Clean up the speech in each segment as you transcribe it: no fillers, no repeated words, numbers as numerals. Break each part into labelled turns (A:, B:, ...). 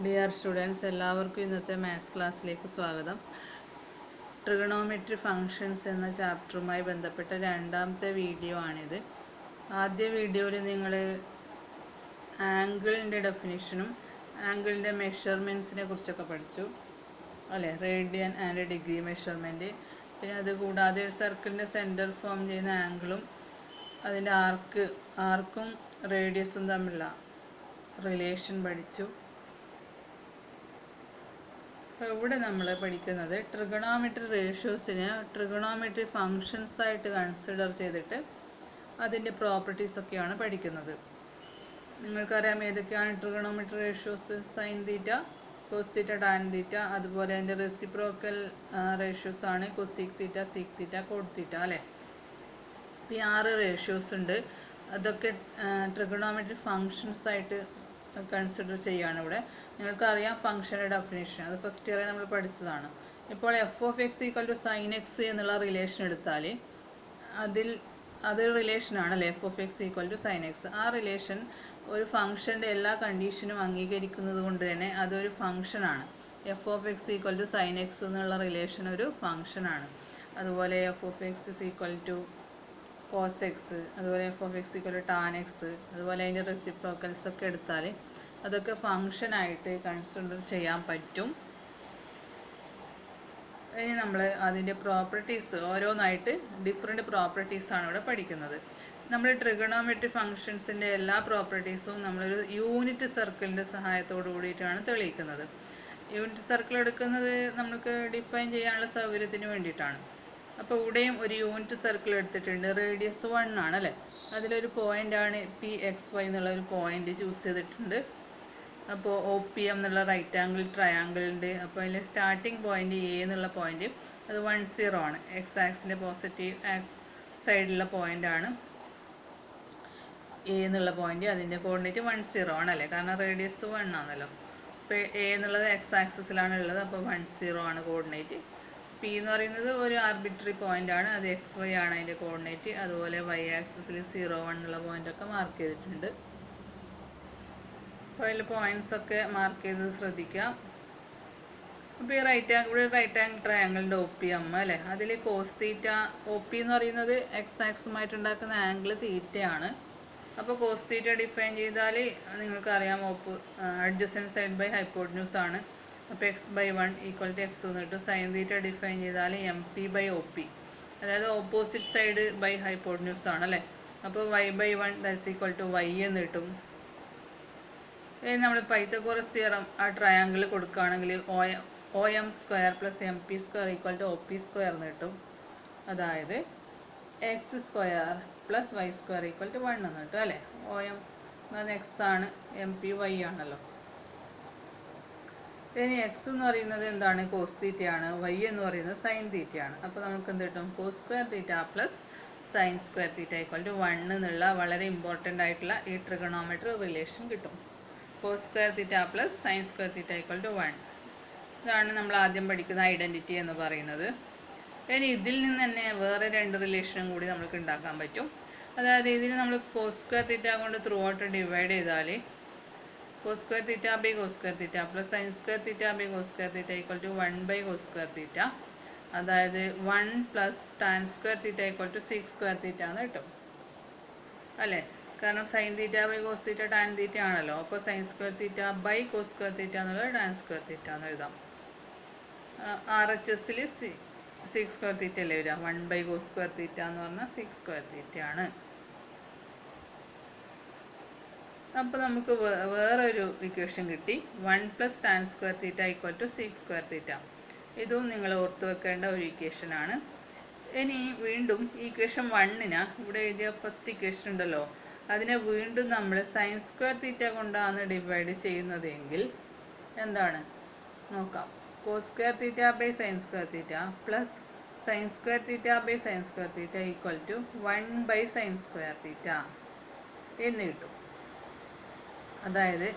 A: Dear students, എല്ലാവർക്കും ഇന്നത്തെ maths ക്ലാസ്സിലേക്ക് സ്വാഗതം. ട്രിഗണോമെട്രി ഫങ്ഷൻസ് എന്ന ചാപ്റ്ററുമായി ബന്ധപ്പെട്ട രണ്ടാമത്തെ വീഡിയോ ആണിത്. ആദ്യ വീഡിയോയിൽ നിങ്ങൾ ആംഗിളിൻ്റെ ഡെഫിനിഷനും ആംഗിളിൻ്റെ മെഷർമെൻറ്റ്സിനെ കുറിച്ചൊക്കെ പഠിച്ചു അല്ലേ, റേഡിയൻ ആൻഡ് ഡിഗ്രി മെഷർമെൻറ്റ്. പിന്നെ അതുകൂടാതെ ഒരു സർക്കിളിൻ്റെ സെൻറ്റർ ഫോം ചെയ്യുന്ന ആംഗിളും അതിൻ്റെ ആർക്കും റേഡിയസും തമ്മിലുള്ള റിലേഷൻ പഠിച്ചു. അപ്പോൾ ഇവിടെ നമ്മൾ പഠിക്കുന്നത് ട്രിഗണോമെട്രി റേഷ്യോസിനെ ട്രിഗണോമെട്രി ഫങ്ഷൻസ് ആയിട്ട് കൺസിഡർ ചെയ്തിട്ട് അതിൻ്റെ പ്രോപ്പർട്ടീസൊക്കെയാണ് പഠിക്കുന്നത്. നിങ്ങൾക്കറിയാം ഏതൊക്കെയാണ് trigonometry ratios: sine theta, cos theta, tan theta. അതുപോലെ അതിൻ്റെ റെസിപ്രോക്കൽ റേഷ്യോസ് ആണ് cosec theta, sec theta, cot theta അല്ലേ. ഇപ്പോൾ ഈ 6 റേഷ്യോസ് ഉണ്ട്. അതൊക്കെ ട്രിഗണോമെട്രി ഫങ്ഷൻസ് ആയിട്ട് കൺസിഡർ ചെയ്യുകയാണ് ഇവിടെ. നിങ്ങൾക്കറിയാം ഫംഗ്ഷൻ്റെ ഡെഫിനേഷൻ, അത് ഫസ്റ്റ് ഇയറിൽ നമ്മൾ പഠിച്ചതാണ്. ഇപ്പോൾ f of x equal to sine x എന്നുള്ള റിലേഷൻ എടുത്താൽ അതൊരു റിലേഷനാണല്ലേ, f of x equal to sine x. ആ റിലേഷൻ ഒരു ഫംഗ്ഷൻ്റെ എല്ലാ കണ്ടീഷനും അംഗീകരിക്കുന്നത് കൊണ്ട് തന്നെ അതൊരു ഫംഗ്ഷനാണ്. F of x equal to sine x എന്നുള്ള റിലേഷൻ ഒരു ഫംഗ്ഷനാണ്. അതുപോലെ f of x is equal to cos x, അതുപോലെ f of x equal to tan x, അതുപോലെ അതിൻ്റെ റെസിപ്രോക്കൽസ് ഒക്കെ എടുത്താൽ അതൊക്കെ ഫങ്ഷനായിട്ട് കൺസിഡർ ചെയ്യാൻ പറ്റും. ഇനി നമ്മൾ അതിൻ്റെ പ്രോപ്പർട്ടീസ് ഓരോന്നായിട്ട് ഡിഫറെൻറ്റ് പ്രോപ്പർട്ടീസാണ് ഇവിടെ പഠിക്കുന്നത്. നമ്മൾ ട്രിഗണോമെട്രി ഫങ്ഷൻസിൻ്റെ എല്ലാ പ്രോപ്പർട്ടീസും നമ്മളൊരു യൂണിറ്റ് സർക്കിളിൻ്റെ സഹായത്തോടു കൂടിയിട്ടാണ് തെളിയിക്കുന്നത്. യൂണിറ്റ് സർക്കിൾ എടുക്കുന്നത് നമുക്ക് ഡിഫൈൻ ചെയ്യാനുള്ള സൗകര്യത്തിന് വേണ്ടിയിട്ടാണ്. അപ്പോൾ ഇവിടെയും ഒരു യൂണിറ്റ് സർക്കിൾ എടുത്തിട്ടുണ്ട്. റേഡിയസ് 1 ആണ് അല്ലേ. അതിലൊരു പോയിൻ്റാണ് PXY എന്നുള്ള ഒരു പോയിൻ്റ് ചൂസ് ചെയ്തിട്ടുണ്ട്. അപ്പോൾ OPM എന്നുള്ള റൈറ്റ് ആംഗിൾ ട്രയാങ്കിൾ ഉണ്ട്. അപ്പോൾ അതിൽ സ്റ്റാർട്ടിങ് പോയിൻ്റ് A എന്നുള്ള പോയിൻ്റ് അത് 10 ആണ്. എക്സ് ആക്സിൻ്റെ പോസിറ്റീവ് സൈഡിലുള്ള പോയിൻ്റാണ് A എന്നുള്ള പോയിൻ്റ്. അതിൻ്റെ കോർഡിനേറ്റ് 10 ആണല്ലേ, കാരണം റേഡിയസ് 1 ആണല്ലോ. അപ്പോൾ A എന്നുള്ളത് എക്സ് ആക്സിസിലാണ് ഉള്ളത്, അപ്പോൾ 10 ആണ് കോർഡിനേറ്റ്. P എന്ന് പറയുന്നത് ഒരു ആർബിട്രറി പോയിൻ്റ് ആണ്, അത് XY ആണ് അതിൻ്റെ കോർഡിനേറ്റ്. അതുപോലെ Y ആക്സിസിൽ 0, 1 എന്നുള്ള പോയിൻ്റൊക്കെ മാർക്ക് ചെയ്തിട്ടുണ്ട്. അപ്പോൾ അതിൽ പോയിൻറ്റ്സൊക്കെ മാർക്ക് ചെയ്ത് ശ്രദ്ധിക്കുക. അപ്പോൾ ഈ ഇവിടെ റൈറ്റ് ആംഗിൾ ട്രയാങ്കിളിൻ്റെ OPM അല്ലേ, അതിൽ കോസ് തീറ്റ, OP എന്ന് പറയുന്നത് എക്സ് ആക്സുമായിട്ട് ഉണ്ടാക്കുന്ന ആംഗിൾ തീറ്റയാണ്. അപ്പോൾ കോസ് തീറ്റ ഡിഫൈൻ ചെയ്താൽ നിങ്ങൾക്കറിയാം അഡ്ജസൻറ്റ് സൈഡ് ബൈ ഹൈപ്പോട്ടന്യൂസ് ആണ്. അപ്പോൾ x/1 ഈക്വൽ ടു എക്സ് എന്ന് കിട്ടും. സൈൻ തീറ്റ ഡിഫൈൻ ചെയ്താൽ MP/OP, അതായത് ഓപ്പോസിറ്റ് സൈഡ് ബൈ ഹൈപ്പോട്ടന്യൂസ് ആണ് അല്ലേ. അപ്പോൾ y/1 that's equal to y എന്ന് കിട്ടും. നമ്മൾ പൈത്തഗോറസ് തിയറം ആ ട്രയാങ്കിൾ കൊടുക്കുകയാണെങ്കിൽ OM square plus MP square equal to OP square എന്ന് കിട്ടും. അതായത് x square plus y square equal to 1 എന്ന് കിട്ടും അല്ലേ. OM എന്നത് എക്സ് ആണ്, MP y ആണല്ലോ. ഇനി എക്സ് എന്ന് പറയുന്നത് എന്താണ്, കോസ് തീറ്റയാണ്. വൈ എന്ന് പറയുന്നത് സൈൻ തീറ്റയാണ്. അപ്പോൾ നമുക്ക് എന്ത് കിട്ടും, cos square theta plus sine square theta equal to 1 എന്നുള്ള വളരെ ഇമ്പോർട്ടൻ്റ് ആയിട്ടുള്ള ഈ ട്രിഗണോമെട്രി റിലേഷൻ കിട്ടും. Cos square theta plus sine square theta equal to 1. ഇതാണ് നമ്മൾ ആദ്യം പഠിക്കുന്ന ഐഡൻറ്റിറ്റി എന്ന് പറയുന്നത്. ഇനി ഇതിൽ നിന്ന് തന്നെ വേറെ 2 റിലേഷനും കൂടി നമുക്ക് ഉണ്ടാക്കാൻ പറ്റും. അതായത് ഇതിന് നമ്മൾ കോസ് സ്ക്വയർ തീറ്റ കൊണ്ട് ത്രൂ ഔട്ട് ഡിവൈഡ് ചെയ്താൽ cos square theta by cos square theta plus sin square theta by cos square theta equal to 1 by cos square theta. അതായത് 1 plus tan square theta equal to sec square theta എന്ന് കിട്ടും അല്ലേ. കാരണം sin theta by cos theta tan theta ആണല്ലോ. അപ്പോൾ sin square theta by cos square theta എന്നുള്ളത് tan square theta എന്ന് എഴുതാം. RHSൽ sec square theta അല്ലേ വരിക. 1 by cos square theta എന്ന് പറഞ്ഞാൽ sec square theta ആണ്. അപ്പോൾ നമുക്ക് വേറൊരു ഇക്വേഷൻ കിട്ടി, 1 plus tan square theta equal to sec square theta. ഇതും നിങ്ങൾ ഓർത്ത് വെക്കേണ്ട ഒരു ഇക്വേഷനാണ്. ഇനി വീണ്ടും ഇക്വേഷൻ 1ന് ഇവിടെ എഴുതിയ ഫസ്റ്റ് ഇക്വേഷൻ ഉണ്ടല്ലോ, അതിനെ വീണ്ടും നമ്മൾ സൈൻ സ്ക്വയർ തീറ്റ കൊണ്ടാണ് ഡിവൈഡ് ചെയ്യുന്നതെങ്കിൽ എന്താണ് നോക്കാം. Cos square theta by sine square theta plus sine square theta by sine square theta equal to 1 by sine square theta എന്ന് കിട്ടും. അതായത്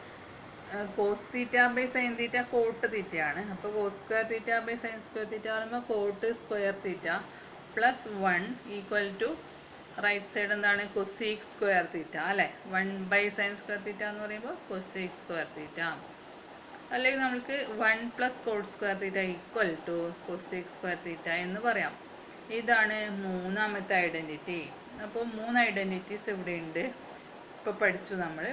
A: cos theta by sine theta cot തീറ്റയാണ്. അപ്പോൾ cos square theta by sine square theta പറയുമ്പോൾ cot square theta plus 1 equal to right side എന്താണ്, cosec square theta അല്ലേ. 1 by sine square theta എന്ന് പറയുമ്പോൾ കൊസീക് സ്ക്വയർ തീറ്റ അല്ലെങ്കിൽ നമുക്ക് 1 + cot square theta equal to cosec square theta എന്ന് പറയാം. ഇതാണ് മൂന്നാമത്തെ ഐഡൻറ്റിറ്റി. അപ്പോൾ 3 ഐഡൻറ്റിറ്റീസ് ഇവിടെ ഉണ്ട്. ഇപ്പോൾ പഠിച്ചു നമ്മൾ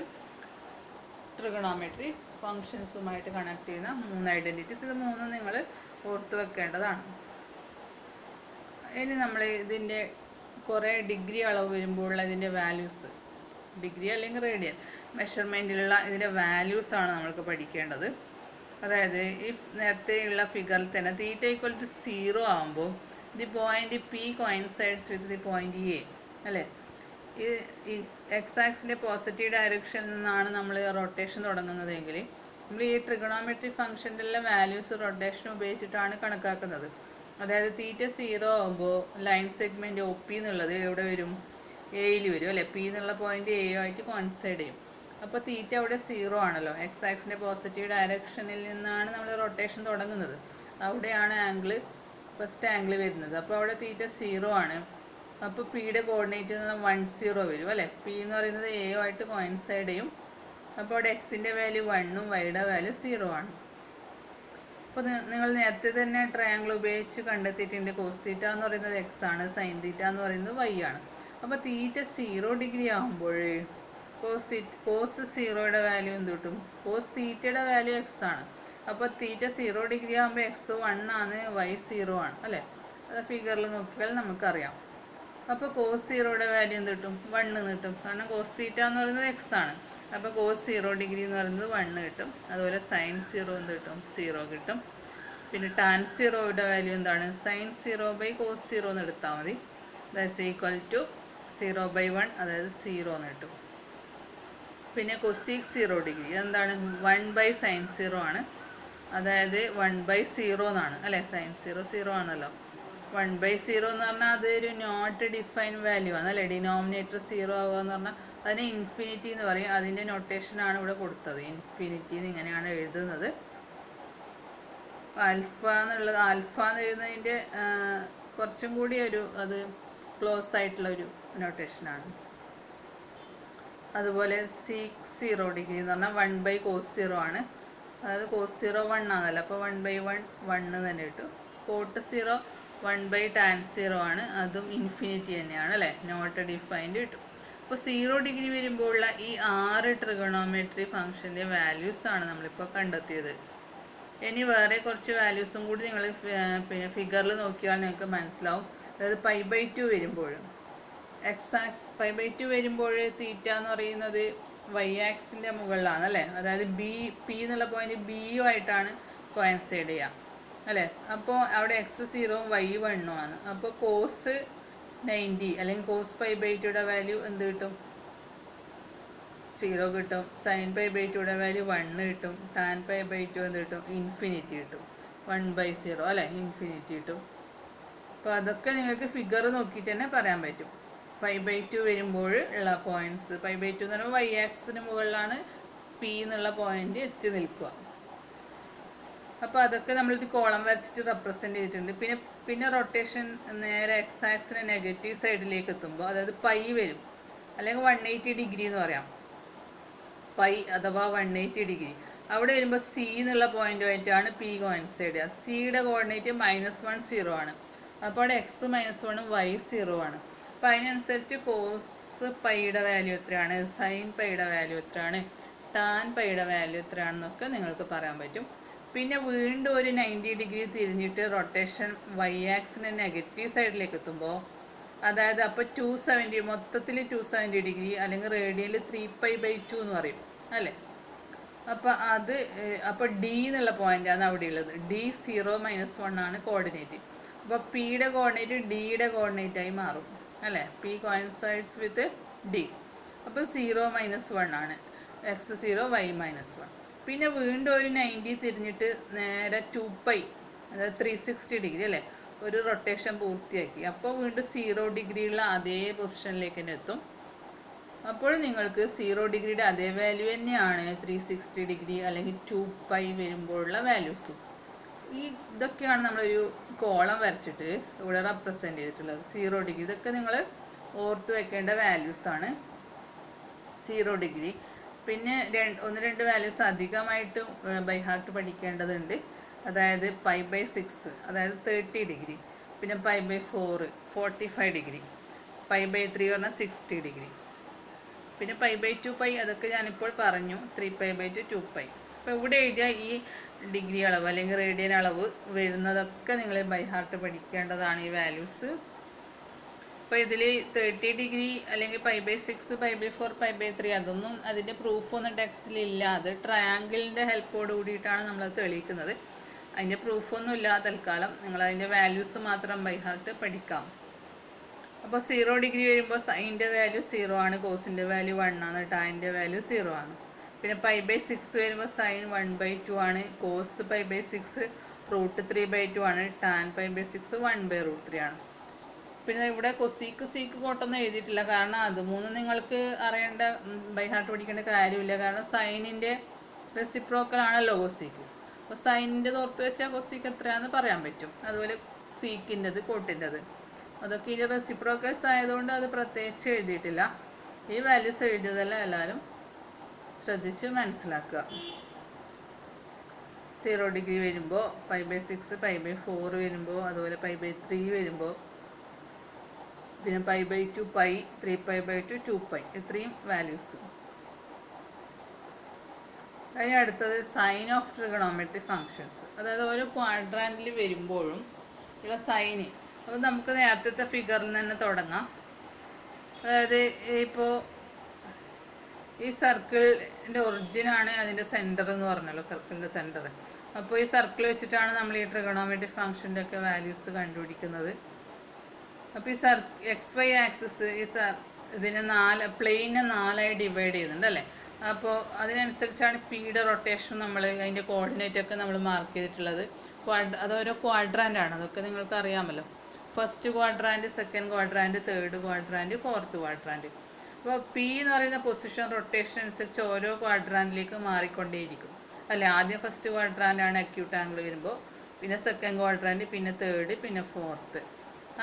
A: ട്രിഗണോമെട്രി ഫങ്ഷൻസുമായിട്ട് കണക്ട് ചെയ്യുന്ന 3 ഐഡൻറ്റിറ്റീസ്. ഇത് 3 നിങ്ങൾ ഓർത്ത് വെക്കേണ്ടതാണ്. ഇനി നമ്മൾ ഇതിൻ്റെ കുറേ ഡിഗ്രി അളവ് വരുമ്പോഴുള്ള ഇതിൻ്റെ വാല്യൂസ്, ഡിഗ്രി അല്ലെങ്കിൽ റേഡിയൻ മെഷർമെൻറ്റിലുള്ള ഇതിൻ്റെ വാല്യൂസാണ് നമ്മൾക്ക് പഠിക്കേണ്ടത്. അതായത് ഈ നേരത്തെയുള്ള ഫിഗറിൽ തന്നെ തീറ്റ ഈക്വൽ ടു 0 ആകുമ്പോൾ the point P coincides with the point A അല്ലേ. ഈ എക്സ് ആക്സിൻ്റെ പോസിറ്റീവ് ഡയറക്ഷനിൽ നിന്നാണ് നമ്മൾ റൊട്ടേഷൻ തുടങ്ങുന്നതെങ്കിൽ നമ്മൾ ഈ ട്രിഗണോമെട്രി ഫംഗ്ഷൻ്റെ എല്ലാ വാല്യൂസ് റൊട്ടേഷൻ ഉപയോഗിച്ചിട്ടാണ് കണക്കാക്കുന്നത്. അതായത് തീറ്റ 0 ആകുമ്പോൾ ലൈൻ സെഗ്മെൻറ്റ് ഒ പി എന്നുള്ളത് എവിടെ വരും? എയിൽ വരും അല്ലേ. പി എന്നുള്ള പോയിൻ്റ് എ ആയിട്ട് കോയിൻസൈഡ് ചെയ്യും. അപ്പോൾ തീറ്റ അവിടെ 0 ആണല്ലോ. എക്സ് ആക്സിൻ്റെ പോസിറ്റീവ് ഡയറക്ഷനിൽ നിന്നാണ് നമ്മൾ റൊട്ടേഷൻ തുടങ്ങുന്നത്. അവിടെയാണ് ആംഗിൾ, ഫസ്റ്റ് ആംഗിൾ വരുന്നത്. അപ്പോൾ അവിടെ തീറ്റ 0 ആണ്. അപ്പോൾ പിയുടെ കോർഡിനേറ്റ് 10 വരും അല്ലേ. പി എന്ന് പറയുന്നത് എ ആയിട്ട് കോയിൻസൈഡ് ചെയ്യും. അപ്പോൾ അവിടെ എക്സിൻ്റെ വാല്യൂ 1ഉം വൈയുടെ വാല്യൂ 0 ആണ്. അപ്പോൾ നിങ്ങൾ നേരത്തെ തന്നെ ട്രയാങ്കിൾ ഉപയോഗിച്ച് കണ്ടെത്തിയിട്ടുണ്ട്. കോസ് തീറ്റ എന്ന് പറയുന്നത് എക്സ് ആണ്, സൈൻ തീറ്റ എന്ന് പറയുന്നത് വൈ ആണ്. അപ്പോൾ തീറ്റ 0 ഡിഗ്രി ആകുമ്പോൾ കോസ് 0യുടെ വാല്യൂ എന്ത് കിട്ടും? കോസ് തീറ്റയുടെ വാല്യൂ എക്സ് ആണ്. അപ്പോൾ തീറ്റ 0 ഡിഗ്രി ആകുമ്പോൾ എക്സ് 1 ആണ്, വൈ 0 ആണ് അല്ലേ. അത് ഫിഗറിൽ നോക്കിയാൽ നമുക്കറിയാം. അപ്പോൾ കോസ് 0യുടെ വാല്യൂ എന്ത് കിട്ടും? 1 എന്ന് കിട്ടും. കാരണം കോസ് തീറ്റ എന്ന് പറയുന്നത് എക്സ് ആണ്. അപ്പോൾ കോസ് 0 ഡിഗ്രി എന്ന് പറയുന്നത് 1 കിട്ടും. അതുപോലെ സൈൻ 0 എന്ത് കിട്ടും? 0 കിട്ടും. പിന്നെ ടാൻ 0യുടെ വാല്യൂ എന്താണ്? സൈൻ 0/കോസ് 0 എന്ന് എടുത്താൽ മതി. ദാറ്റ്സ് ഈക്വൽ ടു 0/1, അതായത് 0 എന്ന് കിട്ടും. പിന്നെ കൊസീക് 0 ഡിഗ്രി എന്താണ്? 1/sin 0 ആണ്. അതായത് 1/0 എന്നാണ് അല്ലേ. സൈൻ 0 ആണല്ലോ. 1/0 എന്ന് പറഞ്ഞാൽ അതൊരു നോട്ട് ഡിഫൈൻ വാല്യൂ ആണ് അല്ലേ. ഡിനോമിനേറ്റർ 0 ആവുക എന്ന് പറഞ്ഞാൽ അതിനെ ഇൻഫിനിറ്റി എന്ന് പറയും. അതിൻ്റെ നൊട്ടേഷനാണ് ഇവിടെ കൊടുത്തത്. ഇൻഫിനിറ്റി എന്ന് ഇങ്ങനെയാണ് എഴുതുന്നത്. ആൽഫ എന്ന് എഴുതുന്നതിൻ്റെ കുറച്ചും കൂടി അത് ക്ലോസ് ആയിട്ടുള്ള ഒരു നൊട്ടേഷനാണ്. അതുപോലെ സീക്ക് 0 ഡിഗ്രി എന്ന് പറഞ്ഞാൽ 1/cos 0 ആണ്. അതായത് cos 0 1 ആണല്ലോ. അപ്പോൾ 1/1 1 തന്നെ കിട്ടും. കോട്ട് 0 1/tan 0 ആണ്. അതും ഇൻഫിനിറ്റി തന്നെയാണ് അല്ലേ. നോട്ട് ഡിഫൈൻഡ് കിട്ടും. അപ്പോൾ 0 ഡിഗ്രി വരുമ്പോഴുള്ള ഈ 6 ട്രിഗണോമെട്രി ഫംഗ്ഷൻ്റെ വാല്യൂസാണ് നമ്മളിപ്പോൾ കണ്ടെത്തിയത്. ഇനി വേറെ കുറച്ച് വാല്യൂസും കൂടി നിങ്ങൾ പിന്നെ ഫിഗറിൽ നോക്കിയാൽ നിങ്ങൾക്ക് മനസ്സിലാവും. അതായത് π/2 വരുമ്പോൾ എക്സ് ആക്സ് π/2 വരുമ്പോൾ തീറ്റ എന്ന് പറയുന്നത് വൈ ആക്സിൻ്റെ മുകളിലാണ് അല്ലേ. അതായത് പി എന്നുള്ള പോയിന്റ് ബിയും ആയിട്ടാണ് കോയിൻസൈഡ് ചെയ്യുക അല്ലേ. അപ്പോൾ അവിടെ എക്സ് 0ഉം വൈ 1ഉം ആണ്. അപ്പോൾ കോസ് 90 അല്ലെങ്കിൽ കോസ് π/2യുടെ വാല്യൂ എന്ത് കിട്ടും? 0 കിട്ടും. സൈൻ π/2യുടെ വാല്യൂ 1 കിട്ടും. ടാൻ π/2 എന്ത് കിട്ടും? ഇൻഫിനിറ്റി കിട്ടും. 1/0 അല്ലേ, ഇൻഫിനിറ്റി കിട്ടും. അപ്പോൾ അതൊക്കെ നിങ്ങൾക്ക് ഫിഗർ നോക്കിയിട്ട് തന്നെ പറയാൻ പറ്റും. π/2 വരുമ്പോൾ ഉള്ള പോയിൻറ്റ്സ്, π/2 എന്ന് പറയുമ്പോൾ വൈ ആക്സിന് മുകളിലാണ് പി എന്നുള്ള പോയിന്റ് എത്തി നിൽക്കുക. അപ്പോൾ അതൊക്കെ നമ്മളൊരു കോളം വരച്ചിട്ട് റെപ്രസെൻ്റ് ചെയ്തിട്ടുണ്ട്. പിന്നെ റൊട്ടേഷൻ നേരെ എക്സ് ആക്സിന് നെഗറ്റീവ് സൈഡിലേക്ക് എത്തുമ്പോൾ അതായത് പൈ വരും, അല്ലെങ്കിൽ 180 ഡിഗ്രി എന്ന് പറയാം. പൈ അഥവാ 180 ഡിഗ്രി അവിടെ വരുമ്പോൾ സി എന്നുള്ള പോയിന്റുമായിട്ടാണ് പി കോയിൻസൈഡ് ചെയ്യുക. സിയുടെ കോർഡിനേറ്റ് -1 0 ആണ്. അപ്പോൾ അവിടെ എക്സ് -1ഉം വൈ 0 ആണ്. അപ്പോൾ അതിനനുസരിച്ച് കോസ് പൈയുടെ വാല്യൂ എത്രയാണ്, സൈൻ പൈയുടെ വാല്യൂ എത്രയാണ്, ടാൻ പൈയുടെ വാല്യൂ എത്രയാണെന്നൊക്കെ നിങ്ങൾക്ക് പറയാൻ പറ്റും. പിന്നെ വീണ്ടും ഒരു 90 ഡിഗ്രി തിരിഞ്ഞിട്ട് റൊട്ടേഷൻ വൈ ആക്സിന് നെഗറ്റീവ് സൈഡിലേക്ക് എത്തുമ്പോൾ അതായത് അപ്പോൾ 270 മൊത്തത്തിൽ 270 ഡിഗ്രി അല്ലെങ്കിൽ റേഡിയനിൽ 3π/2 എന്ന് പറയും അല്ലേ. അപ്പോൾ ഡി എന്നുള്ള പോയിൻ്റാണ് അവിടെ ഉള്ളത്. ഡി 0 -1 ആണ് കോർഡിനേറ്റ്. അപ്പോൾ പിയുടെ കോർഡിനേറ്റ് ഡിയുടെ കോർഡിനേറ്റായി മാറും അല്ലേ. P coincides with D. അപ്പോൾ 0 -1 ആണ്. X 0 y -1. പിന്നെ വീണ്ടും ഒരു 90 തിരിഞ്ഞിട്ട് നേരെ 2π അതായത് 360 ഡിഗ്രി അല്ലേ, ഒരു റൊട്ടേഷൻ പൂർത്തിയാക്കി. അപ്പോൾ വീണ്ടും 0 ഡിഗ്രിയുള്ള അതേ പൊസിഷനിലേക്ക് തന്നെ എത്തും. അപ്പോൾ നിങ്ങൾക്ക് 0 ഡിഗ്രിയുടെ അതേ വാല്യൂ തന്നെയാണ് 360 ഡിഗ്രി അല്ലെങ്കിൽ 2π വരുമ്പോഴുള്ള വാല്യൂസും. ഇതൊക്കെയാണ് നമ്മളൊരു കോളം വരച്ചിട്ട് ഇവിടെ റെപ്രസെൻ്റ് ചെയ്തിട്ടുള്ളത്. 0 ഡിഗ്രി ഇതൊക്കെ നിങ്ങൾ ഓർത്ത് വെക്കേണ്ട വാല്യൂസാണ്. 0 ഡിഗ്രി പിന്നെ ഒന്ന് രണ്ട് വാല്യൂസ് അധികമായിട്ട് ബൈ ഹാർട്ട് പഠിക്കേണ്ടതുണ്ട്. അതായത് π/6 അതായത് 30 ഡിഗ്രി, പിന്നെ π/4 45 ഡിഗ്രി, π/3 പറഞ്ഞാൽ 60 ഡിഗ്രി, പിന്നെ π/2 അതൊക്കെ ഞാനിപ്പോൾ പറഞ്ഞു. 3π/2 2π. അപ്പോൾ ഇവിടെ എഴുതിയ ഈ ഡിഗ്രി അളവ് അല്ലെങ്കിൽ റേഡിയൻ അളവ് വരുന്നതൊക്കെ നിങ്ങൾ ബൈ ഹാർട്ട് പഠിക്കേണ്ടതാണ് ഈ വാല്യൂസ്. അപ്പോൾ ഇതിൽ 30 ഡിഗ്രി അല്ലെങ്കിൽ π/6 π/4 π/3 അതൊന്നും അതിൻ്റെ പ്രൂഫൊന്നും ടെക്സ്റ്റിലില്ല. അത് ട്രയാങ്കിളിൻ്റെ ഹെൽപ്പോട് കൂടിയിട്ടാണ് നമ്മളത് തെളിയിക്കുന്നത്. അതിൻ്റെ പ്രൂഫൊന്നും ഇല്ല തൽക്കാലം. നിങ്ങളതിൻ്റെ വാല്യൂസ് മാത്രം ബൈ ഹാർട്ട് പഠിക്കാം. അപ്പോൾ 0 ഡിഗ്രി വരുമ്പോൾ സൈൻ്റെ വാല്യൂ 0 ആണ്, കോസിൻ്റെ വാല്യൂ 1 ആണ്, ടാൻ്റെ വാല്യൂ 0 ആണ്. പിന്നെ π/6 വരുമ്പോൾ സൈൻ 1/2 ആണ്, കോസ് π/6 √3/2 ആണ്, ടാൻ π/6 1/√3 ആണ്. പിന്നെ ഇവിടെ സീക്ക് കോട്ടൊന്നും എഴുതിയിട്ടില്ല, കാരണം അത് മൂന്നും നിങ്ങൾക്ക് അറിയേണ്ട ബൈ ഹാർട്ട് പഠിക്കേണ്ട കാര്യമില്ല. കാരണം സൈനിൻ്റെ റെസിപ്രോക്കൽ ആണല്ലോ കൊസീക്ക്. അപ്പോൾ സൈനിൻ്റെ ഓർത്ത് വെച്ചാൽ കൊസീക്ക് എത്രയാണെന്ന് പറയാൻ പറ്റും. അതുപോലെ സീക്കിൻ്റെത് കോട്ടിൻ്റെത് അതൊക്കെ ഇതിൻ്റെ റെസിപ്രോക്കൽസ് ആയതുകൊണ്ട് അത് പ്രത്യേകിച്ച് എഴുതിയിട്ടില്ല. ഈ വാല്യൂസ് എഴുതിയതല്ല എല്ലാവരും ശ്രദ്ധിച്ച് മനസ്സിലാക്കുക. 0 ഡിഗ്രി വരുമ്പോൾ π/6 π/4 വരുമ്പോൾ, അതുപോലെ π/3 വരുമ്പോൾ, പിന്നെ π/2 3π/2 2π ഇത്രയും വാല്യൂസ്. അതിന് അടുത്തത് സൈൻ ഓഫ് ട്രിഗണോമെട്രി ഫങ്ഷൻസ്. അതായത് ഓരോ ക്വാഡ്രാൻറ്റിൽ വരുമ്പോഴും ഉള്ള സൈന്. അപ്പോൾ നമുക്ക് നേരത്തെ ഫിഗറിൽ തന്നെ തുടങ്ങാം. അതായത് ഇപ്പോൾ ഈ സർക്കിളിൻ്റെ ഒറിജിനാണ് അതിൻ്റെ സെൻറ്റർ എന്ന് പറഞ്ഞല്ലോ, സർക്കിളിൻ്റെ സെൻറ്റർ. അപ്പോൾ ഈ സർക്കിൾ വെച്ചിട്ടാണ് നമ്മൾ ഈ ട്രിഗണോമെട്രി ഫംഗ്ഷൻ്റെ ഒക്കെ വാല്യൂസ് കണ്ടുപിടിക്കുന്നത്. അപ്പോൾ ഈ XY ആക്സിസ് ഇതിനെ പ്ലെയിനെ 4ആയി ഡിവൈഡ് ചെയ്യുന്നുണ്ട് അല്ലേ. അപ്പോൾ അതിനനുസരിച്ചാണ് പിയുടെ റൊട്ടേഷൻ നമ്മൾ അതിൻ്റെ കോർഡിനേറ്റൊക്കെ നമ്മൾ മാർക്ക് ചെയ്തിട്ടുള്ളത്. അതോരോ ക്വാഡ്രാൻ്റാണ്, അതൊക്കെ നിങ്ങൾക്ക് അറിയാമല്ലോ. First quadrant, second quadrant, third quadrant, fourth quadrant. അപ്പോൾ പി എന്ന് പറയുന്ന പൊസിഷൻ റൊട്ടേഷൻ അനുസരിച്ച് ഓരോ ക്വാഡ്രാൻറ്റിലേക്ക് മാറിക്കൊണ്ടേയിരിക്കും അല്ലേ. ആദ്യം ഫസ്റ്റ് ക്വാഡ്രാൻ്റാണ് അക്യൂട്ട് ആംഗിൾ വരുമ്പോൾ, പിന്നെ സെക്കൻഡ് ക്വാഡ്രാൻറ്റ്, പിന്നെ തേർഡ്, പിന്നെ ഫോർത്ത്.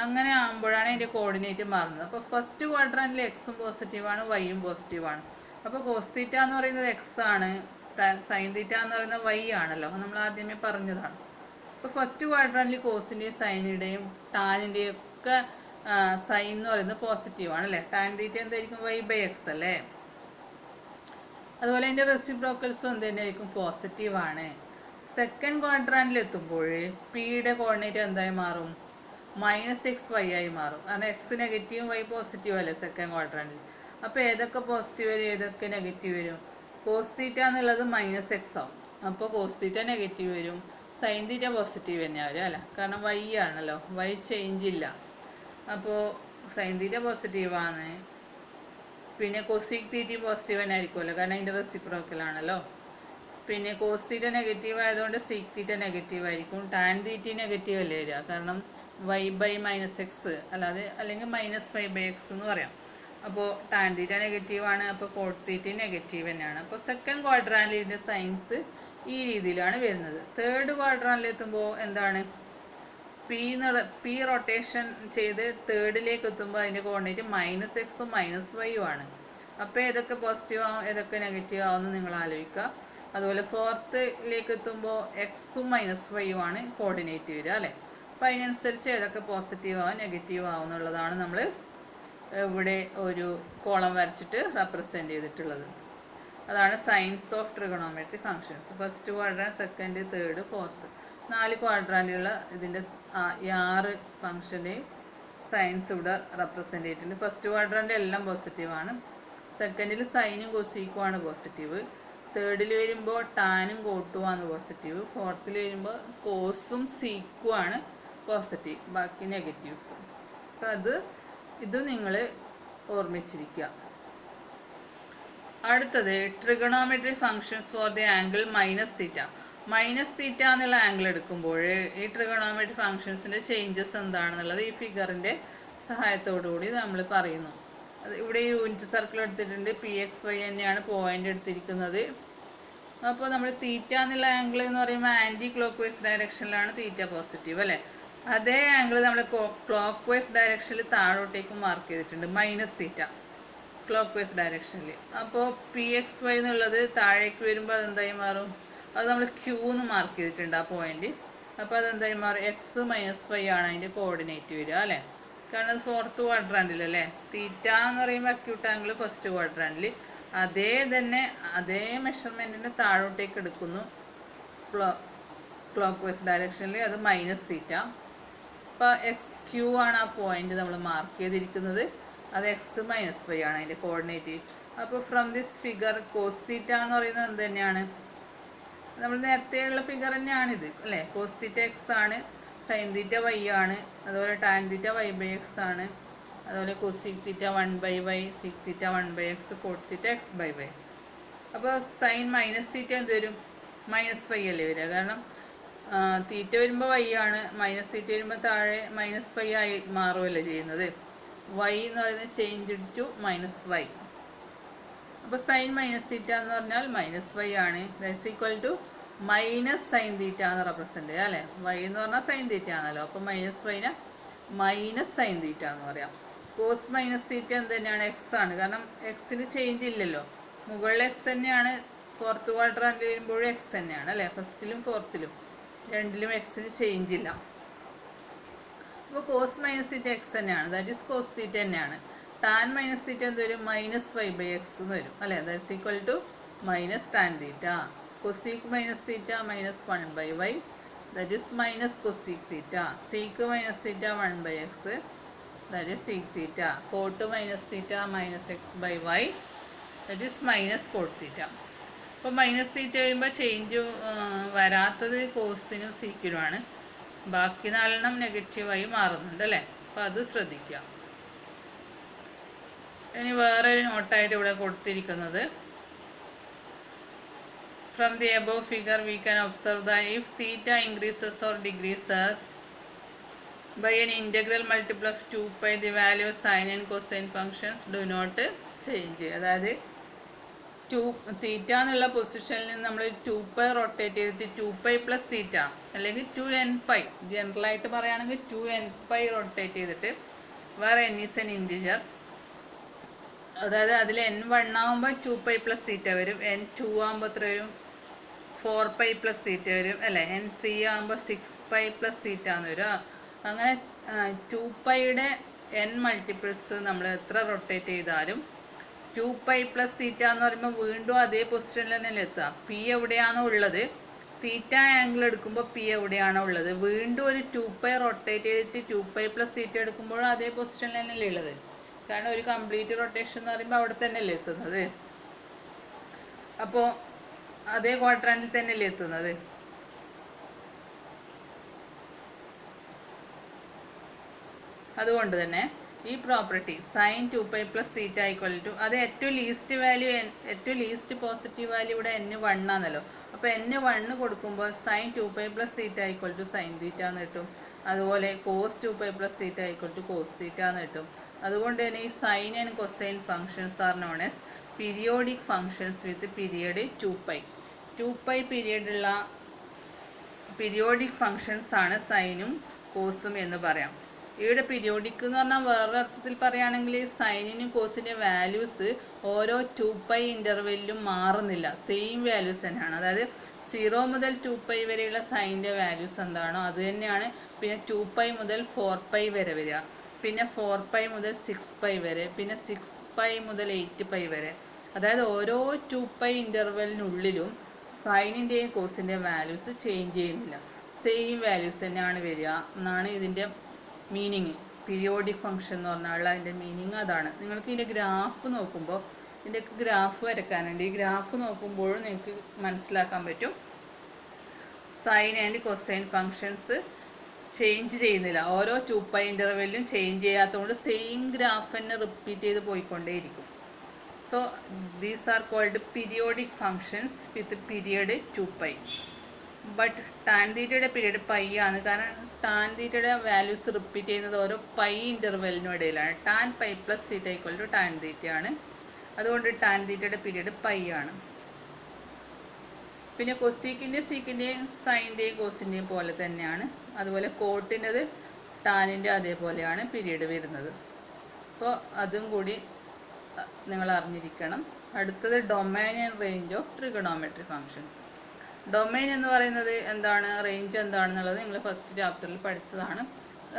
A: അങ്ങനെ ആകുമ്പോഴാണ് അതിൻ്റെ കോർഡിനേറ്റ് മാറുന്നത്. അപ്പോൾ ഫസ്റ്റ് ക്വാഡ്രാൻറ്റിൽ എക്സും പോസിറ്റീവാണ്, വൈയും പോസിറ്റീവാണ്. അപ്പോൾ കോസ് തീറ്റ എന്ന് പറയുന്നത് എക്സ് ആണ്, സൈൻ തീറ്റ എന്ന് പറയുന്നത് വൈ ആണല്ലോ, നമ്മൾ ആദ്യമേ പറഞ്ഞതാണ്. അപ്പോൾ ഫസ്റ്റ് ക്വാഡ്രാൻറ്റിൽ കോസിൻ്റെയും സൈനിൻ്റെയും ടാനിൻ്റെയും ഒക്കെ സൈൻ എന്ന് പറയുന്നത് പോസിറ്റീവാണ് അല്ലേ. ടാൻ തീറ്റ എന്തായിരിക്കും, y/x അല്ലേ. അതുപോലെ അതിൻ്റെ റെസിപ്രോക്കൽസും എന്ത് തന്നെയായിരിക്കും, പോസിറ്റീവാണ്. സെക്കൻഡ് ക്വാഡ്രാൻറ്റിൽ എത്തുമ്പോൾ പിയുടെ കോർഡിനേറ്റ് എന്തായി മാറും, -xy ആയി മാറും. കാരണം എക്സ് നെഗറ്റീവും വൈ പോസിറ്റീവ് അല്ലേ സെക്കൻഡ് ക്വാഡ്രാൻറ്റിൽ. അപ്പോൾ ഏതൊക്കെ പോസിറ്റീവ് വരും, ഏതൊക്കെ നെഗറ്റീവ് വരും. കോസ് തീറ്റ എന്നുള്ളത് -x ആവും, അപ്പോൾ കോസ് തീറ്റ നെഗറ്റീവ് വരും. സൈൻ തീറ്റ പോസിറ്റീവ് തന്നെയാണ് വരും അല്ലേ, കാരണം വൈ ആണല്ലോ, വൈ ചേഞ്ച് ഇല്ല. അപ്പോൾ സൈൻ തീറ്റ പോസിറ്റീവാണ്. പിന്നെ കൊസീക് തീറ്റ പോസിറ്റീവ് തന്നെ ആയിരിക്കുമല്ലോ, കാരണം അതിൻ്റെ റെസിപ്രോക്കലാണല്ലോ. പിന്നെ കോസ് തീറ്റ നെഗറ്റീവ് ആയതുകൊണ്ട് സീക്ക് തീറ്റ നെഗറ്റീവ് ആയിരിക്കും. ടാൻ തീറ്റ നെഗറ്റീവ് അല്ലേ വരിക, കാരണം y/-x അല്ലാതെ, അല്ലെങ്കിൽ -5/x എന്ന് പറയാം. അപ്പോൾ ടാൻ തീറ്റ നെഗറ്റീവാണ്, അപ്പോൾ കോട്ട് തീറ്റ നെഗറ്റീവ് തന്നെയാണ്. അപ്പോൾ സെക്കൻഡ് ക്വാഡ്രാൻറ്റിൽ ഇതിൻ്റെ സൈൻസ് ഈ രീതിയിലാണ് വരുന്നത്. തേർഡ് ക്വാഡ്രാൻറ്റിൽ എത്തുമ്പോൾ എന്താണ്, പി റൊട്ടേഷൻ ചെയ്ത് തേർഡിലേക്ക് എത്തുമ്പോൾ അതിൻ്റെ കോർഡിനേറ്റ് -xഉം -y ആണ്. അപ്പോൾ ഏതൊക്കെ പോസിറ്റീവ് ആവും, ഏതൊക്കെ നെഗറ്റീവ് ആവുമെന്ന് നിങ്ങൾ ആലോചിക്കുക. അതുപോലെ ഫോർത്തിലേക്ക് എത്തുമ്പോൾ എക്സും -y ആണ് കോർഡിനേറ്റ് വരിക അല്ലേ. അപ്പോൾ അതിനനുസരിച്ച് ഏതൊക്കെ പോസിറ്റീവ് ആവും നെഗറ്റീവ് ആവും എന്നുള്ളതാണ് നമ്മൾ ഇവിടെ ഒരു കോളം വരച്ചിട്ട് റെപ്രസെൻറ്റ് ചെയ്തിട്ടുള്ളത്. അതാണ് signs of trigonometry functions. First quadrant, second, third, fourth, 4 ക്വാഡ്രാൻറ്റുള്ള ഇതിൻ്റെ 6 ഫംഗ്ഷൻ്റെയും സയൻസ് ഇവിടെ റെപ്രസെൻ്റ് ചെയ്തിട്ടുണ്ട്. ഫസ്റ്റ് ക്വാഡ്രാൻറ്റ് എല്ലാം പോസിറ്റീവാണ്. സെക്കൻഡിൽ സൈനും കൊസീക്കുമാണ് പോസിറ്റീവ്. തേർഡിൽ വരുമ്പോൾ ടാനും കോട്ടുമാണ് പോസിറ്റീവ്. ഫോർത്തിൽ വരുമ്പോൾ കോസും സീക്കുമാണ് പോസിറ്റീവ്, ബാക്കി നെഗറ്റീവ്സ്. അപ്പോൾ ഇത് നിങ്ങൾ ഓർമ്മിച്ചിരിക്കുക. അടുത്തത് trigonometry functions for the angle -θ. -θ എന്നുള്ള ആംഗിൾ എടുക്കുമ്പോൾ ഈ ട്രിഗണോമെട്രി ഫങ്ഷൻസിൻ്റെ ചേഞ്ചസ് എന്താണെന്നുള്ളത് ഈ ഫിഗറിൻ്റെ സഹായത്തോടുകൂടി നമ്മൾ പറയുന്നു. ഇവിടെ ഈ യൂണിറ്റ് സർക്കിൾ എടുത്തിട്ടുണ്ട്, PXY തന്നെയാണ് പോയിന്റ് എടുത്തിരിക്കുന്നത്. അപ്പോൾ നമ്മൾ തീറ്റ എന്നുള്ള ആംഗിൾ എന്ന് പറയുമ്പോൾ ആൻറ്റി ക്ലോക്ക് വൈസ് ഡയറക്ഷനിലാണ് തീറ്റ പോസിറ്റീവ് അല്ലേ. അതേ ആംഗിൾ നമ്മൾ ക്ലോക്ക് വൈസ് ഡയറക്ഷനിൽ താഴോട്ടേക്ക് മാർക്ക് ചെയ്തിട്ടുണ്ട്, -θ. ക്ലോക്ക് വൈസ് ഡയറക്ഷനിൽ. അപ്പോൾ പി എക്സ് വൈ എന്നുള്ളത് താഴേക്ക് വരുമ്പോൾ അതെന്തായി മാറും? അത് നമ്മൾ ക്യൂ എന്ന് മാർക്ക് ചെയ്തിട്ടുണ്ട് ആ പോയിന്റ്. അപ്പോൾ അതെന്തായി മാറും? എക്സ് മൈനസ് വൈ ആണ് അതിൻ്റെ കോർഡിനേറ്റ് വരിക അല്ലേ? കാരണം അത് ഫോർത്ത് ക്വാഡ്രാൻറ്റിലല്ലേ. തീറ്റ എന്ന് പറയുമ്പോൾ അക്യൂട്ട് ആംഗിൾ ഫസ്റ്റ് ക്വാഡ്രാൻറ്റിൽ. അതേ മെഷർമെൻറ്റിൻ്റെ താഴോട്ടേക്ക് എടുക്കുന്നു ക്ലോക്ക് വൈസ് ഡയറക്ഷനിൽ. അത് മൈനസ് തീറ്റ. അപ്പോൾ എക്സ് ക്യൂ ആണ് ആ പോയിന്റ് നമ്മൾ മാർക്ക് ചെയ്തിരിക്കുന്നത്. അത് എക്സ് മൈനസ് വൈ ആണ് അതിൻ്റെ കോർഡിനേറ്റ്. അപ്പോൾ from this figure cos theta എന്ന് പറയുന്നത് എന്ത് തന്നെയാണ്? നമ്മൾ നേരത്തെയുള്ള ഫിഗർ തന്നെയാണിത് അല്ലേ? കോസ് തീറ്റ എക്സ് ആണ്, സൈൻ തീറ്റ വൈ ആണ്, അതുപോലെ tan theta y by x ആണ്, അതുപോലെ cosec theta 1/y, sec theta 1/x, cot theta x by y. അപ്പോൾ സൈൻ മൈനസ് തീറ്റ എന്ത് വരും? മൈനസ് വൈ അല്ലേ വരിക? കാരണം തീറ്റ വരുമ്പോൾ വൈ ആണ്, മൈനസ് തീറ്റ വരുമ്പോൾ താഴെ മൈനസ് വൈ ആയി മാറുമല്ലേ ചെയ്യുന്നത്. വൈ എന്ന് പറയുന്നത് ചേഞ്ച് ടു മൈനസ് വൈ. അപ്പോൾ സൈൻ മൈനസ് തീറ്റ എന്ന് പറഞ്ഞാൽ മൈനസ് വൈ ആണ്. That's equal to minus sine theta എന്ന് റെപ്രസെൻറ്റ് ചെയ്യുക അല്ലേ? വൈ എന്ന് പറഞ്ഞാൽ സൈൻ തീറ്റ ആണല്ലോ. അപ്പോൾ മൈനസ് വൈനെ മൈനസ് സൈൻ തീറ്റ എന്ന് പറയാം. കോസ് മൈനസ് തീറ്റ എന്ത് തന്നെയാണ്? എക്സ് ആണ്. കാരണം എക്സിന് ചേഞ്ച് ഇല്ലല്ലോ. മുകളിൽ എക്സ് തന്നെയാണ്, ഫോർത്ത് ക്വാഡ്രാൻറ്റിൽ വരുമ്പോഴും എക്സ് തന്നെയാണ് അല്ലേ? ഫസ്റ്റിലും ഫോർത്തിലും രണ്ടിലും എക്സിന് ചേഞ്ച് ഇല്ല. അപ്പോൾ കോസ് മൈനസ് തീറ്റ എക്സ് തന്നെയാണ്, ദാറ്റ് ഈസ് കോസ് തീറ്റ തന്നെയാണ്. ടാൻ മൈനസ് തീറ്റ എന്ത് വരും? മൈനസ് വൈ ബൈ എക്സ് എന്ന് വരും അല്ലേ? That's equal to minus tan theta. Cosec minus theta minus 1/y, that is minus cosec theta. Sec minus theta 1/x, that is sec theta. Cot minus theta minus x by y, that is minus cot theta. അപ്പോൾ minus തീറ്റ വരുമ്പോൾ change വരാത്തത് കോസിനും സീക്കിനുമാണ്. ബാക്കി 4 നെഗറ്റീവായി മാറുന്നുണ്ട് അല്ലേ? അപ്പോൾ അത് ശ്രദ്ധിക്കുക. ഇനി വേറൊരു നോട്ടായിട്ട് ഇവിടെ കൊടുത്തിരിക്കുന്നത്, from the above figure we can observe that if theta increases or decreases by an integral multiple of 2π, the value of sine and cosine functions do not change. അതായത് തീറ്റ എന്നുള്ള പൊസിഷനിൽ നിന്ന് നമ്മൾ 2π റൊട്ടേറ്റ് ചെയ്തിട്ട് 2π പ്ലസ് തീറ്റ അല്ലെങ്കിൽ 2nπ, ജനറലായിട്ട് പറയുകയാണെങ്കിൽ 2nπ rotate ചെയ്തിട്ട് വേറെ n is an integer, അതായത് അതിൽ n1 ആകുമ്പോൾ 2π പ്ലസ് തീറ്റ വരും, n2 ആകുമ്പോൾ എത്ര വരും? 4π പ്ലസ് തീറ്റ വരും അല്ലേ? n3 ആകുമ്പോൾ 6π പ്ലസ് തീറ്റ എന്ന് വരും. അങ്ങനെ 2πയുടെ n മൾട്ടിപ്പിൾസ് നമ്മൾ എത്ര റൊട്ടേറ്റ് ചെയ്താലും 2π പ്ലസ് തീറ്റ എന്ന് പറയുമ്പോൾ വീണ്ടും അതേ പൊസിഷനിൽ തന്നെ എത്തുക. പി എവിടെയാണോ ഉള്ളത്, തീറ്റ ആംഗിൾ എടുക്കുമ്പോൾ പി എവിടെയാണോ ഉള്ളത്, വീണ്ടും ഒരു 2π റൊട്ടേറ്റ് ചെയ്തിട്ട് 2π പ്ലസ് തീറ്റ എടുക്കുമ്പോഴും അതേ പൊസിഷനിൽ തന്നെയല്ലേ ഉള്ളത്. കാരണം ഒരു കംപ്ലീറ്റ് റൊട്ടേഷൻ എന്ന് പറയുമ്പോൾ അവിടെ തന്നെയല്ലേ എത്തുന്നത്. അപ്പോൾ അതേ ക്വാഡ്രാന്റിൽ തന്നെയല്ലേ എത്തുന്നത്. അതുകൊണ്ട് തന്നെ ഈ property sine 2π plus theta equal to, അത് ഏറ്റവും ലീസ്റ്റ് പോസിറ്റീവ് വാല്യൂ ഇവിടെ n1 ആണല്ലോ. അപ്പോൾ n1 കൊടുക്കുമ്പോൾ sine 2π plus theta equal to sine theta എന്ന് കിട്ടും. അതുപോലെ cos 2π plus theta equal to cos theta എന്ന് കിട്ടും. അതുകൊണ്ട് തന്നെ ഈ sine and cosine functions are known as periodic functions with period 2π. 2π പീരിയഡുള്ള പീരിയോഡിക് ഫങ്ഷൻസ് ആണ് സൈനും കോസും എന്ന് പറയാം. ഇവിടെ പീരിയോഡിക് എന്ന് പറഞ്ഞാൽ വേറൊരു അർത്ഥത്തിൽ പറയുകയാണെങ്കിൽ സൈനിനും കോസിൻ്റെ വാല്യൂസ് ഓരോ 2π ഇൻ്റർവെല്ലിലും മാറുന്നില്ല, സെയിം വാല്യൂസ് തന്നെയാണ്. അതായത് 0 മുതൽ 2π വരെയുള്ള സൈനിൻ്റെ വാല്യൂസ് എന്താണോ അത് തന്നെയാണ് പിന്നെ 2π മുതൽ 4π വരെ വരിക, പിന്നെ 4π മുതൽ 6π വരെ, പിന്നെ 6π മുതൽ 8π വരെ. അതായത് ഓരോ 2π ഇൻ്റർവെല്ലിനുള്ളിലും സൈനിൻ്റെയും കോസിൻ്റെയും വാല്യൂസ് ചേഞ്ച് ചെയ്യുന്നില്ല, സെയിം വാല്യൂസ് തന്നെയാണ് വരിക എന്നാണ് ഇതിൻ്റെ മീനിങ്. പീരിയോഡിക് ഫംഗ്ഷൻ എന്ന് പറഞ്ഞാൽ അതിൻ്റെ മീനിങ് അതാണ്. നിങ്ങൾക്ക് ഇതിൻ്റെ ഗ്രാഫ് നോക്കുമ്പോൾ, ഇതിൻ്റെയൊക്കെ ഗ്രാഫ് വരയ്ക്കാനുണ്ട്. ഈ ഗ്രാഫ് നോക്കുമ്പോഴും നിങ്ങൾക്ക് മനസ്സിലാക്കാൻ പറ്റും sine and cosine functions change ചെയ്യുന്നില്ല, ഓരോ 2π ഇൻ്റർവെല്ലും ചേഞ്ച് ചെയ്യാത്തതുകൊണ്ട് സെയിം ഗ്രാഫ് തന്നെ റിപ്പീറ്റ് ചെയ്ത് പോയിക്കൊണ്ടേയിരിക്കും. So these are called periodic functions with period 2π. But tan തീറ്റയുടെ പീരീഡ് പൈ ആണ്. കാരണം ടാൻ തീറ്റയുടെ വാല്യൂസ് റിപ്പീറ്റ് ചെയ്യുന്നത് ഓരോ പൈ ഇൻ്റർവെല്ലിനും ഇടയിലാണ്. Tan pi plus theta equal to tan തീറ്റയാണ്. അതുകൊണ്ട് ടാൻ തീറ്റയുടെ പീരീഡ് പൈ ആണ്. പിന്നെ കൊസീക്കിൻ്റെയും സീക്കിൻ്റെയും സൈൻ്റെയും കോസിൻ്റെയും പോലെ തന്നെയാണ്. അതുപോലെ കോട്ടിൻ്റെത് ടാനിൻ്റെ അതേപോലെയാണ് പീരീഡ് വരുന്നത്. അപ്പോൾ അതും കൂടി നിങ്ങൾ അറിഞ്ഞിരിക്കണം. അടുത്തത് domain and range of trigonometry functions. Domain എന്ന് പറയുന്നത് എന്താണ്, റേഞ്ച് എന്താണെന്നുള്ളത് നിങ്ങൾ ഫസ്റ്റ് ചാപ്റ്ററിൽ പഠിച്ചതാണ്.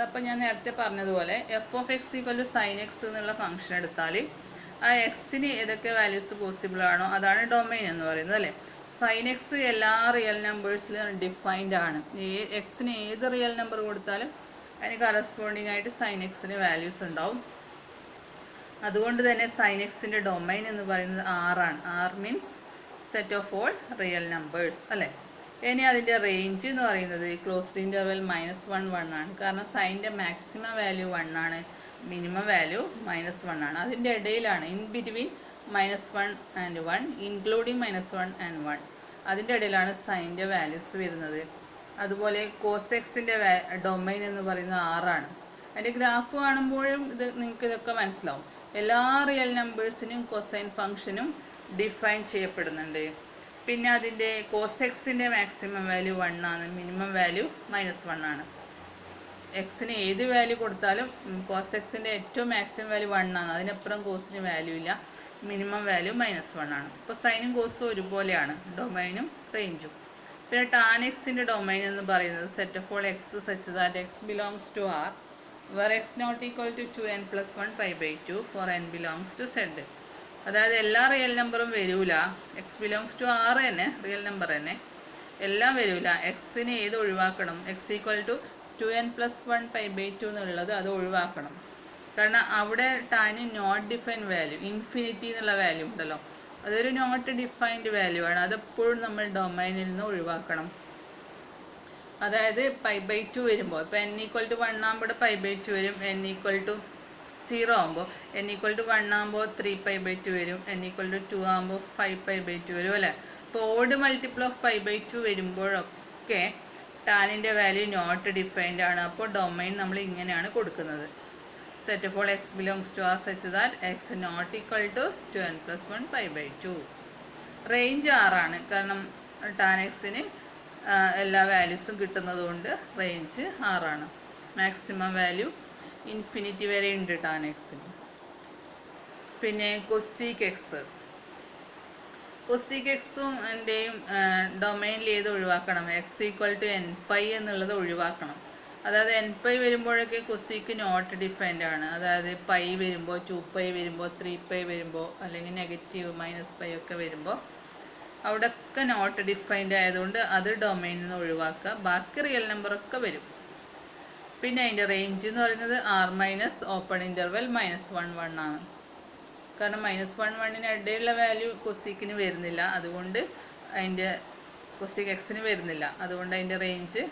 A: അപ്പോൾ ഞാൻ നേരത്തെ പറഞ്ഞതുപോലെ f of x equal to sine x എന്നുള്ള ഫംഗ്ഷൻ എടുത്താൽ ആ എക്സിന് ഏതൊക്കെ വാല്യൂസ് പോസിബിൾ ആണോ അതാണ് ഡൊമൈൻ എന്ന് പറയുന്നത് അല്ലേ. സൈൻ എക്സ് എല്ലാ റിയൽ നമ്പേഴ്സിലും ഡിഫൈൻഡ് ആണ്. എക്സിന് ഏത് റിയൽ നമ്പർ കൊടുത്താലും അതിന് കറസ്പോണ്ടിങ് ആയിട്ട് സൈൻ എക്സിന് വാല്യൂസ് ഉണ്ടാവും. അതുകൊണ്ട് തന്നെ സൈൻ എക്സിൻ്റെ ഡൊമൈൻ എന്ന് പറയുന്നത് ആറാണ്. R means set of all real numbers അല്ലേ. ഇനി അതിൻ്റെ റേഞ്ച് എന്ന് പറയുന്നത് ക്ലോസ്ഡ് ഇൻ്റർവെൽ -1 1 ആണ്. കാരണം സൈൻ്റെ മാക്സിമം വാല്യൂ 1 ആണ്, മിനിമം വാല്യൂ -1 ആണ്. അതിൻ്റെ ഇടയിലാണ്, in between -1 and 1 including -1 and 1, അതിൻ്റെ ഇടയിലാണ് സൈൻ്റെ വാല്യൂസ് വരുന്നത്. അതുപോലെ കോസ് എക്സിൻ്റെ ഡൊമൈൻ എന്ന് പറയുന്നത് ആറാണ്. അതിൻ്റെ ഗ്രാഫ് കാണുമ്പോഴും നിങ്ങൾക്ക് ഇതൊക്കെ മനസ്സിലാവും. എല്ലാ റിയൽ നമ്പേഴ്സിനും കൊസൈൻ ഫംഗ്ഷനും ഡിഫൈൻ ചെയ്യപ്പെടുന്നുണ്ട്. പിന്നെ അതിൻ്റെ കോസ് എക്സിൻ്റെ മാക്സിമം വാല്യൂ 1 ആണ്, മിനിമം വാല്യൂ -1 ആണ്. എക്സിന് ഏത് വാല്യൂ കൊടുത്താലും കോസ് എക്സിൻ്റെ ഏറ്റവും മാക്സിമം വാല്യൂ 1 ആണ്, അതിനപ്പുറം കോസിന് വാല്യൂ ഇല്ല, മിനിമം വാല്യൂ -1 ആണ്. അപ്പോൾ സൈനും കോസും ഒരുപോലെയാണ്, ഡൊമൈനും റേഞ്ചും. പിന്നെ ടാൻ എക്സിൻ്റെ ഡൊമൈൻ എന്ന് പറയുന്നത് set of all x such that x belongs to R where x not equal to 2n plus 1 pi/2 for n belongs to z. അതായത് എല്ലാ റിയൽ നമ്പറും വരൂല, എക്സ് ബിലോങ്സ് ടു ആർ തന്നെ റിയൽ നമ്പർ തന്നെ, എല്ലാം വരൂല. എക്സിന് ഏത് ഒഴിവാക്കണം, X equal to 2n plus 1 pi/2 എന്നുള്ളത് അത് ഒഴിവാക്കണം. കാരണം അവിടെ ടാന് നോട്ട് ഡിഫൈൻഡ് വാല്യൂ, ഇൻഫിനിറ്റി എന്നുള്ള വാല്യൂ ഉണ്ടല്ലോ, അതൊരു നോട്ട് ഡിഫൈൻഡ് വാല്യൂ ആണ്. അതെപ്പോഴും നമ്മൾ ഡൊമൈനിൽ നിന്ന് ഒഴിവാക്കണം. അതായത് π/2 വരുമ്പോൾ, ഇപ്പോൾ n ഈക്വൽ ടു 1 ആകുമ്പോൾ π/2 വരും, n ഈക്വൽ ടു 0 ആകുമ്പോൾ, n ഈക്വൽ ടു 1 ആകുമ്പോൾ 3π/2 വരും, n ഈക്വൽ ടു 2 ആകുമ്പോൾ 5π/2 വരും അല്ലേ. അപ്പോൾ ഓഡ് മൾട്ടിപ്പിൾ ഓഫ് π/2 വരുമ്പോഴൊക്കെ ടാനിൻ്റെ വാല്യൂ നോട്ട് ഡിഫൈൻഡ് ആണ്. അപ്പോൾ ഡൊമൈൻ നമ്മൾ ഇങ്ങനെയാണ് കൊടുക്കുന്നത്. Set of all x belongs to R such that x not equal to 2n plus 1 pi/2. Range ആറാണ്, കാരണം ടാൻ എക്സിന് എല്ലാ വാല്യൂസും കിട്ടുന്നത് കൊണ്ട് റേഞ്ച് ആറാണ്. മാക്സിമം വാല്യൂ ഇൻഫിനിറ്റി വരെ ഉണ്ട് ടാൻ എക്സിന്. പിന്നെ കൊസീക്ക് എക്സ്, കൊസീക്ക് എക്സും എൻ്റെയും ഡൊമൈനിൽ ഏത് ഒഴിവാക്കണം, എക്സ് ഈക്വൽ ടു nπ എന്നുള്ളത് ഒഴിവാക്കണം. അതായത് nπ വരുമ്പോഴൊക്കെ കൊസീക്ക് നോട്ട് ഡിഫൈൻഡ് ആണ്. അതായത് പൈ വരുമ്പോൾ, 2π വരുമ്പോൾ, 3π വരുമ്പോൾ, അല്ലെങ്കിൽ നെഗറ്റീവ് -π ഒക്കെ വരുമ്പോൾ അവിടെയൊക്കെ നോട്ട് ഡിഫൈൻഡ് ആയതുകൊണ്ട് അത് ഡൊമൈനിൽ നിന്ന് ഒഴിവാക്കുക. ബാക്കി റിയൽ നമ്പറൊക്കെ വരും. പിന്നെ അതിൻ്റെ റേഞ്ച് എന്ന് പറയുന്നത് ആർ മൈനസ് ഓപ്പൺ ഇൻ്റർവെൽ -1 1 ആണ്. കാരണം -1 1 ഇടയിലുള്ള വാല്യൂ കൊസീക്കിന് വരുന്നില്ല, അതുകൊണ്ട് അതിൻ്റെ കൊസീക്ക് എക്സിന് വരുന്നില്ല. അതുകൊണ്ട് അതിൻ്റെ range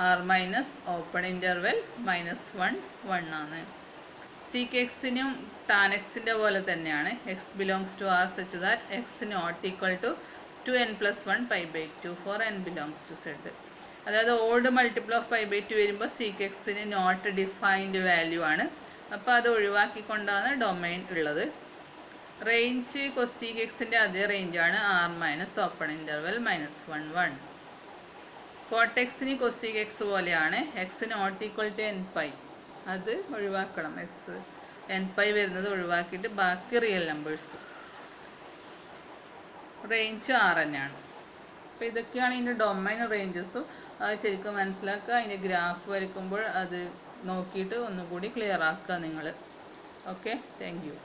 A: R minus open interval -1 1 ആണ്. സീക്ക് എക്സിനും ടാൻ എക്സിൻ്റെ പോലെ തന്നെയാണ്. X belongs to R such that x not equal to 2n plus 1 pi/2 for n belongs to z. അതായത് ഓഡ് മൾട്ടിപ്പിൾ ഓഫ് π/2 വരുമ്പോൾ സീക്ക് എക്സിന് നോട്ട് ഡിഫൈൻഡ് വാല്യൂ ആണ്. അപ്പോൾ അത് ഒഴിവാക്കിക്കൊണ്ടാണ് ഡൊമൈൻ ഉള്ളത്. റേഞ്ച് കൊസീക്ക് എക്സിൻ്റെ അതേ റേഞ്ചാണ്, ആർ മൈനസ് ഓപ്പൺ ഇൻ്റർവെൽ -1 1. കോട്ടെക്സിന് കൊസീക്ക് എക്സ് പോലെയാണ്, x not equal to nπ, അത് ഒഴിവാക്കണം. എക്സ് nπ വരുന്നത് ഒഴിവാക്കിയിട്ട് ബാക്കി റിയൽ നമ്പേഴ്സ്. റേഞ്ച് 6 തന്നെയാണ്. അപ്പോൾ ഇതൊക്കെയാണ് ഇതിൻ്റെ ഡൊമൈൻ റേഞ്ചസും. അത് ശരിക്കും മനസ്സിലാക്കുക. അതിൻ്റെ ഗ്രാഫ് വരയ്ക്കുമ്പോൾ അത് നോക്കിയിട്ട് ഒന്നുകൂടി ക്ലിയർ ആക്കുക നിങ്ങൾ. Okay, thank you.